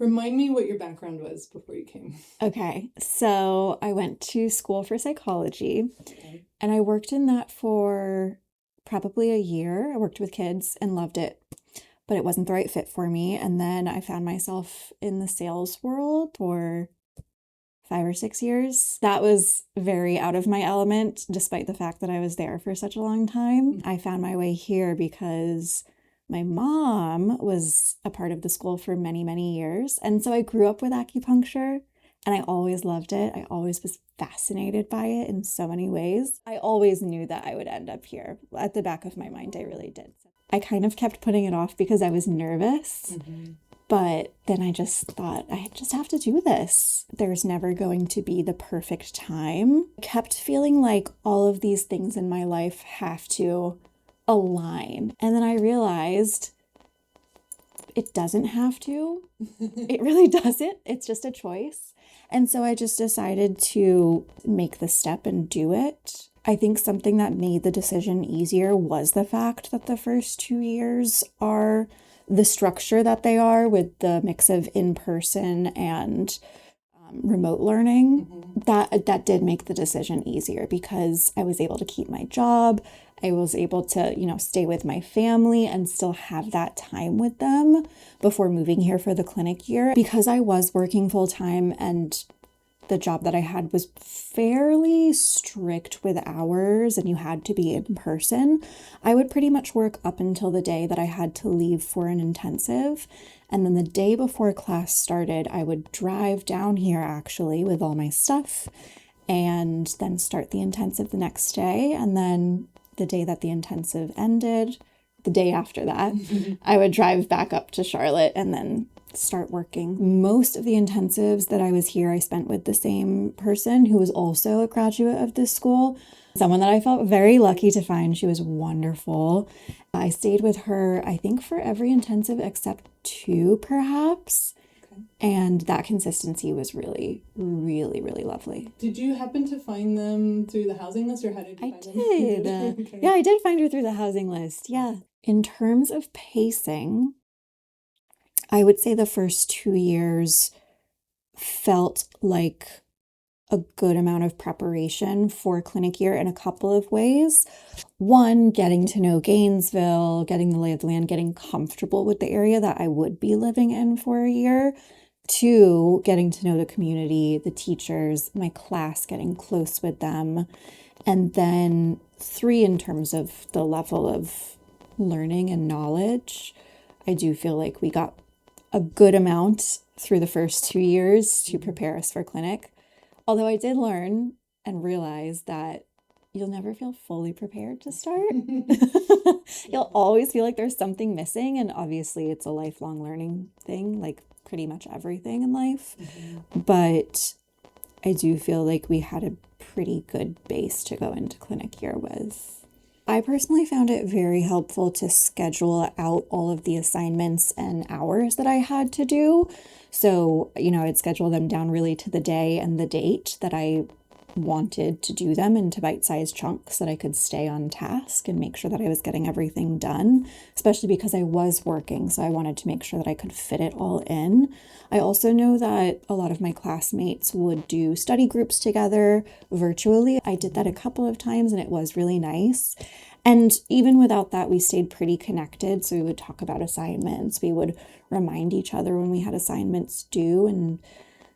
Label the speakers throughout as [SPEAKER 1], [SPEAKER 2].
[SPEAKER 1] Remind me what your background was before you came.
[SPEAKER 2] Okay, so I went to school for psychology
[SPEAKER 1] Okay.
[SPEAKER 2] and I worked in that for probably a year. I worked with kids and loved it, but it wasn't the right fit for me. And then I found myself in the sales world for 5 or 6 years. That was very out of my element, despite the fact that I was there for such a long time. I found my way here because my mom was a part of the school for many, many years. And so I grew up with acupuncture and I always loved it. I always was fascinated by it in so many ways. I always knew that I would end up here. At the back of my mind, I really did. I kind of kept putting it off because I was nervous. But then I just thought, I just have to do this. There's never going to be the perfect time. I kept feeling like all of these things in my life have to align. And then I realized it doesn't have to. It really doesn't. It's just a choice. And so I just decided to make the step and do it. I think something that made the decision easier was the fact that the first 2 years are the structure that they are, with the mix of in-person and remote learning. That did make the decision easier because I was able to keep my job. I was able to, stay with my family and still have that time with them before moving here for the clinic year. Because I was working full time and the job that I had was fairly strict with hours and you had to be in person, I would pretty much work up until the day that I had to leave for an intensive. And then the day before class started, I would drive down here actually with all my stuff and then start the intensive the next day. And then the day that the intensive ended, the day after that, I would drive back up to Charlotte and then start working. Most of the intensives that I was here, I spent with the same person who was also a graduate of this school, someone that I felt very lucky to find. She was wonderful. I stayed with her, I think, for every intensive except 2, perhaps. Okay. And that consistency was really, really, really lovely.
[SPEAKER 1] Did you happen to find them through the housing list, or how did you find them?
[SPEAKER 2] I did. Okay. Yeah, I did find her through the housing list. Yeah. In terms of pacing, I would say the first 2 years felt like a good amount of preparation for clinic year in a couple of ways. One, getting to know Gainesville, getting the lay of the land, getting comfortable with the area that I would be living in for a year. 2, getting to know the community, the teachers, my class, getting close with them. And then 3, in terms of the level of learning and knowledge, I do feel like we got a good amount through the first 2 years to prepare us for clinic. Although I did learn and realize that you'll never feel fully prepared to start. You'll always feel like there's something missing. And obviously it's a lifelong learning thing, like pretty much everything in life. But I do feel like we had a pretty good base to go into clinic year with. I personally found it very helpful to schedule out all of the assignments and hours that I had to do. So, I'd schedule them down really to the day and the date that I wanted to do them into bite-sized chunks so that I could stay on task and make sure that I was getting everything done, especially because I was working. So I wanted to make sure that I could fit it all in. I also know that a lot of my classmates would do study groups together virtually. I did that a couple of times and it was really nice. And even without that, we stayed pretty connected. So we would talk about assignments. We would remind each other when we had assignments due and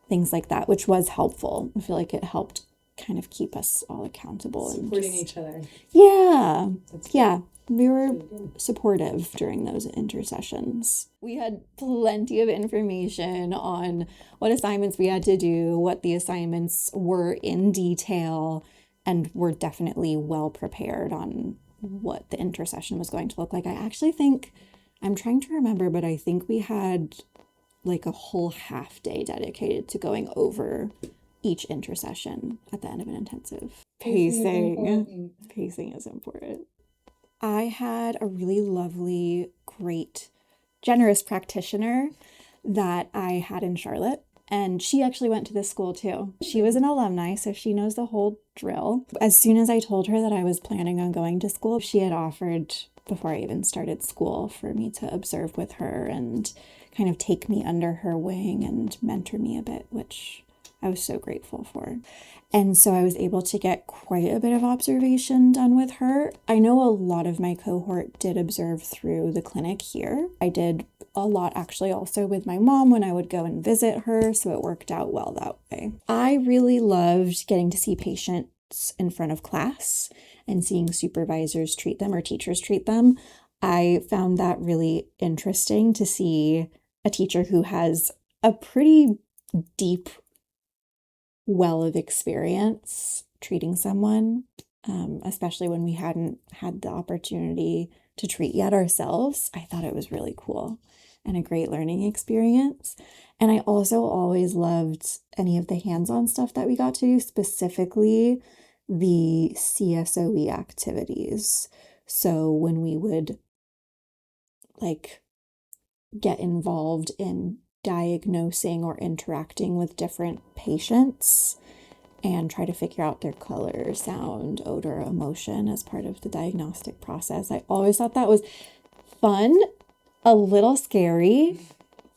[SPEAKER 2] things like that, which was helpful. I feel like it helped kind of keep us all accountable.
[SPEAKER 1] Supporting each other.
[SPEAKER 2] Yeah. Yeah. We were supportive during those intercessions. We had plenty of information on what assignments we had to do, what the assignments were in detail, and we're definitely well prepared on what the intercession was going to look like. I actually think, I'm trying to remember, but I think we had like a whole half day dedicated to going over each intercession at the end of an intensive. Pacing is important. I had a really lovely, great, generous practitioner that I had in Charlotte. And she actually went to this school too. She was an alumni, so she knows the whole drill. As soon as I told her that I was planning on going to school, she had offered, before I even started school, for me to observe with her and kind of take me under her wing and mentor me a bit, which I was so grateful for. And so I was able to get quite a bit of observation done with her. I know a lot of my cohort did observe through the clinic here. I did a lot actually also with my mom when I would go and visit her, so it worked out well that way. I really loved getting to see patients in front of class and seeing supervisors treat them or teachers treat them. I found that really interesting to see a teacher who has a pretty deep well of experience treating someone, especially when we hadn't had the opportunity to treat yet ourselves. I thought it was really cool and a great learning experience. And I also always loved any of the hands-on stuff that we got to do, specifically the CSOE activities. So when we would like get involved in diagnosing or interacting with different patients and try to figure out their color, sound, odor, emotion as part of the diagnostic process. I always thought that was fun, a little scary,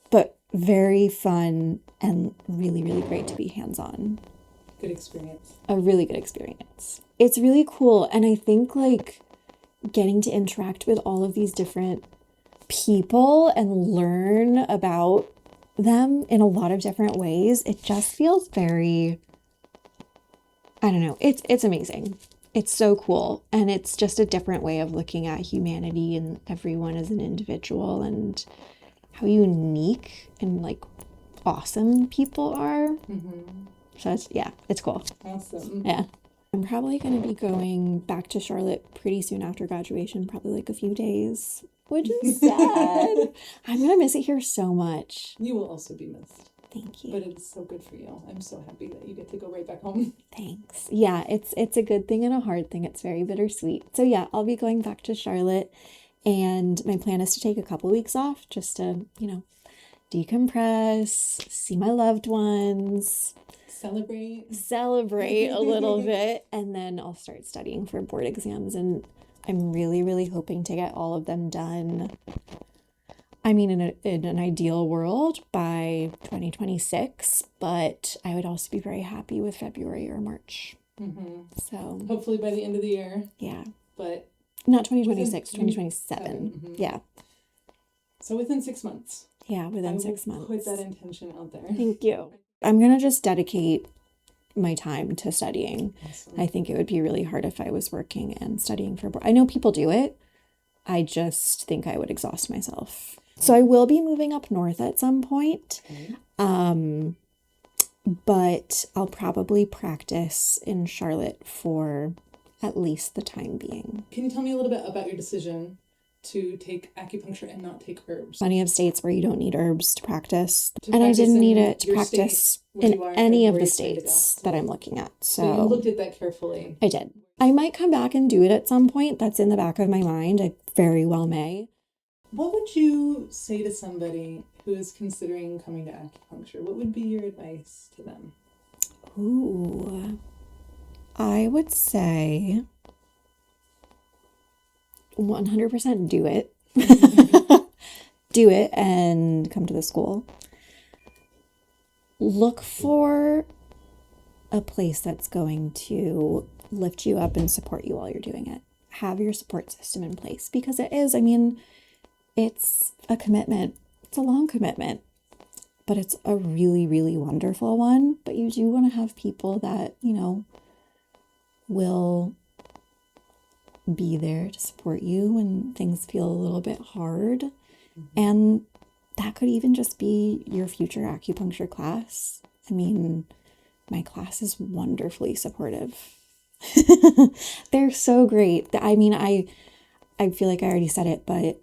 [SPEAKER 2] but very fun and really, really great to be hands-on.
[SPEAKER 1] Good experience.
[SPEAKER 2] A really good experience. It's really cool. And I think like getting to interact with all of these different people and learn about them in a lot of different ways, it just feels very, I don't know, it's amazing. It's so cool. And it's just a different way of looking at humanity and everyone as an individual and how unique and like awesome people are. So it's cool.
[SPEAKER 1] Awesome.
[SPEAKER 2] Yeah. I'm probably going to be going back to Charlotte pretty soon after graduation, probably like a few days, which is sad. I'm going to miss it here so much.
[SPEAKER 1] You will also be missed.
[SPEAKER 2] Thank you.
[SPEAKER 1] But it's so good for you. I'm so happy that you get to go right back home.
[SPEAKER 2] Thanks. Yeah, it's a good thing and a hard thing. It's very bittersweet. So yeah, I'll be going back to Charlotte, and my plan is to take a couple weeks off just to, decompress, see my loved ones, celebrate a little bit, and then I'll start studying for board exams, and I'm really, really hoping to get all of them done. I mean, in an ideal world by 2026, but I would also be very happy with February or March. So
[SPEAKER 1] hopefully by the end of the year.
[SPEAKER 2] Yeah.
[SPEAKER 1] But
[SPEAKER 2] not 2026, 2027. Yeah.
[SPEAKER 1] So within 6 months.
[SPEAKER 2] Yeah, within 6 months.
[SPEAKER 1] Put that intention out there.
[SPEAKER 2] Thank you. I'm going to just dedicate my time to studying. Awesome. I think it would be really hard if I was working and studying for board. I know people do it. I just think I would exhaust myself. So I will be moving up north at some point. Okay. But I'll probably practice in Charlotte for at least the time being.
[SPEAKER 1] Can you tell me a little bit about your decision to take acupuncture and not take herbs?
[SPEAKER 2] Plenty of states where you don't need herbs to practice. And I didn't need it to practice in any of the states that I'm looking at. So
[SPEAKER 1] you looked at that carefully.
[SPEAKER 2] I did. I might come back and do it at some point. That's in the back of my mind. I very well may.
[SPEAKER 1] What would you say to somebody who is considering coming to acupuncture? What would be your advice to them?
[SPEAKER 2] Ooh, I would say 100% do it. Do it and come to the school. Look for a place that's going to lift you up and support you while you're doing it. Have your support system in place, because it's a commitment. It's a long commitment, but it's a really, really wonderful one. But you do want to have people that, will be there to support you when things feel a little bit hard. And that could even just be your future acupuncture class. I mean, my class is wonderfully supportive. They're so great. I mean, I feel like I already said it, but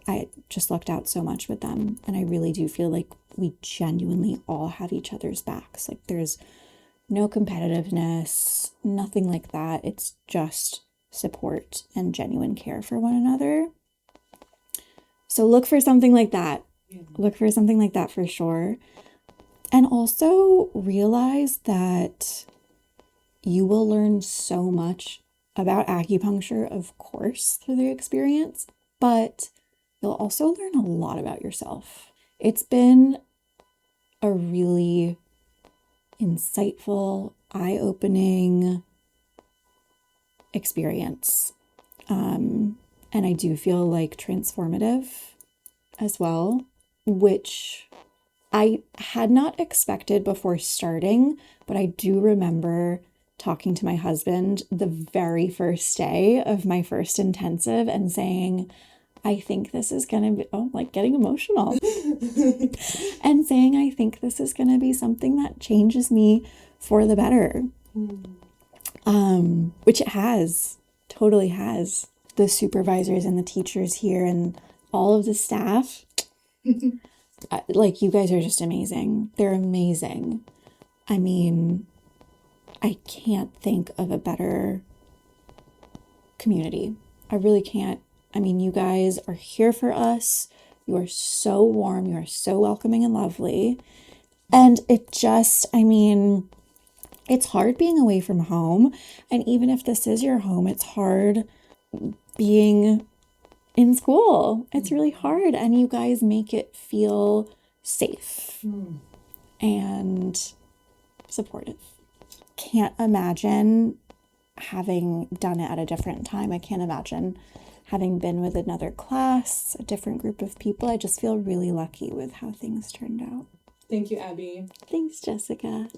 [SPEAKER 2] I just lucked out so much with them. And I really do feel like we genuinely all have each other's backs. Like there's no competitiveness, nothing like that. It's just support and genuine care for one another. So look for something like that. Look for something like that for sure. And also realize that you will learn so much about acupuncture, of course, through the experience, but you'll also learn a lot about yourself. It's been a really insightful, eye-opening experience. And I do feel like transformative as well, which I had not expected before starting, but I do remember talking to my husband the very first day of my first intensive and saying, I think this is going to be, oh, like getting emotional, and saying, I think this is going to be something that changes me for the better. Which it has, totally has. The supervisors and the teachers here and all of the staff, like, you guys are just amazing. They're amazing. I mean, I can't think of a better community. I really can't. I mean, you guys are here for us. You are so warm. You are so welcoming and lovely. And it just, I mean, it's hard being away from home. And even if this is your home, it's hard being in school. It's really hard. And you guys make it feel safe and supportive. Can't imagine having done it at a different time. I can't imagine having been with another class, a different group of people. I just feel really lucky with how things turned out.
[SPEAKER 1] Thank you, Abby.
[SPEAKER 2] Thanks, Jessica.